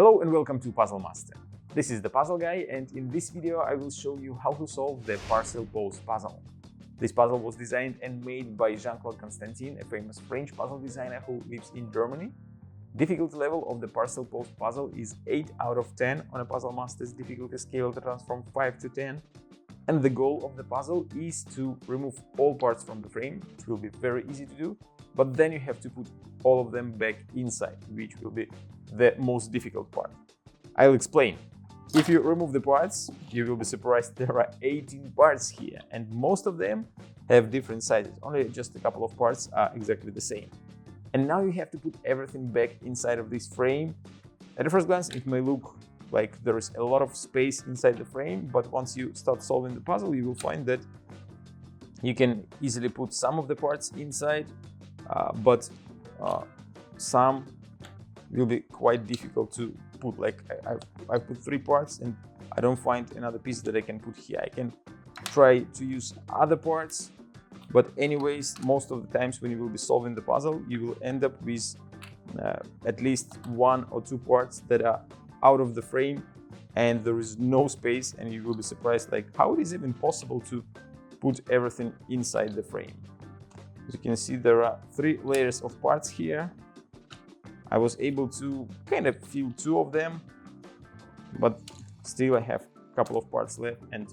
Hello and welcome to Puzzle Master. This is the Puzzle Guy, and in this video I will show you how to solve the parcel post puzzle. This puzzle was designed and made by Jean-Claude Constantin, a famous French puzzle designer who lives in Germany. Difficulty level of the parcel post puzzle is 8 out of 10 on a Puzzle Master's difficulty scale that runs from 5 to 10. And the goal of the puzzle is to remove all parts from the frame. It will be very easy to do, but then you have to put all of them back inside, which will be the most difficult part. I'll explain. If you remove the parts, you will be surprised there are 18 parts here, and most of them have different sizes. Only just a couple of parts are exactly the same. And now you have to put everything back inside of this frame. At the first glance, it may look like there is a lot of space inside the frame, but once you start solving the puzzle, you will find that you can easily put some of the parts inside, but some will be quite difficult to put. Like I put 3 parts and I don't find another piece that I can put here. I can try to use other parts, but anyways, most of the times when you will be solving the puzzle, you will end up with at least 1 or 2 parts that are out of the frame and there is no space, and you will be surprised like how it is even possible to put everything inside the frame. As you can see, there are 3 layers of parts here. I was able to kind of fill 2 of them, but still I have a couple of parts left and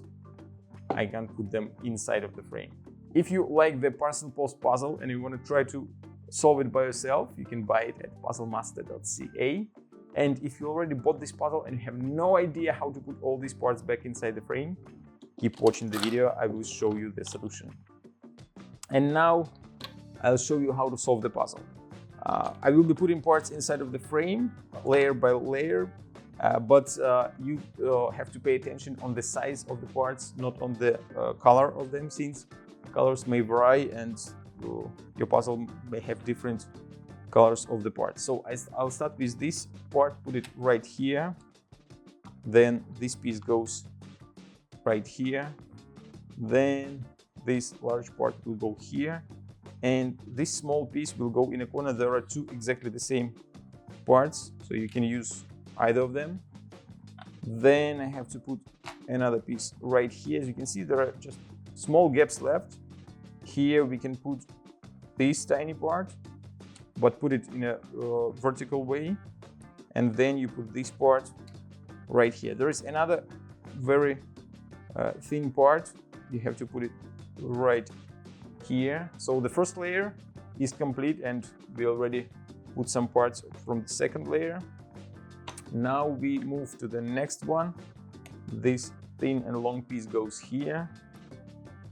I can't put them inside of the frame. If you like the parcel post puzzle and you want to try to solve it by yourself, you can buy it at puzzlemaster.ca. And if you already bought this puzzle and you have no idea how to put all these parts back inside the frame, keep watching the video, I will show you the solution. And now I'll show you how to solve the puzzle. I will be putting parts inside of the frame, layer by layer, but you have to pay attention on the size of the parts, not on the color of them, since colors may vary and your puzzle may have different colors of the parts. So I'll start with this part, put it right here, then this piece goes right here, then this large part will go here, and this small piece will go in a corner. There are 2 exactly the same parts, so you can use either of them. Then I have to put another piece right here. As you can see, there are just small gaps left. Here we can put this tiny part, but put it in a vertical way, and then you put this part right here. There is another very thin part. You have to put it right here. So the first layer is complete and we already put some parts from the second layer. Now we move to the next one. This thin and long piece goes here.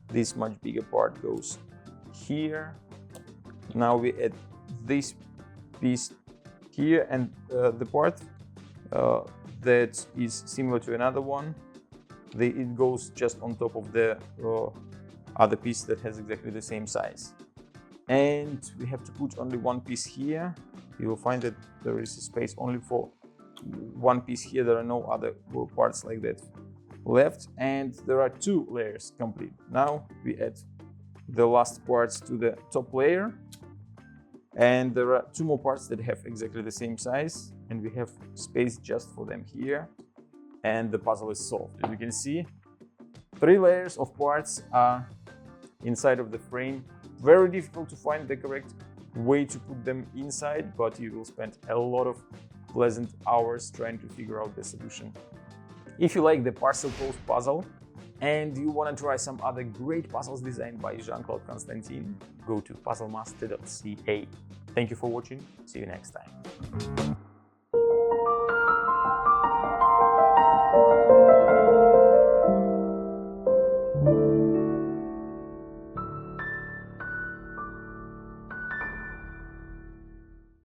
This much bigger part goes here. Now we add this piece here, and the part that is similar to another one, it goes just on top of the other piece that has exactly the same size. And we have to put only 1 piece here. You will find that there is a space only for 1 piece here. There are no other parts like that left, and there are 2 layers complete. Now we add the last parts to the top layer, and there are 2 more parts that have exactly the same size, and we have space just for them here, and the puzzle is solved. As you can see, 3 layers of parts are inside of the frame. Very difficult to find the correct way to put them inside, but you will spend a lot of pleasant hours trying to figure out the solution. If you like the parcel post puzzle and you want to try some other great puzzles designed by Jean-Claude Constantin, go to puzzlemaster.ca. Thank you for watching. See you next time.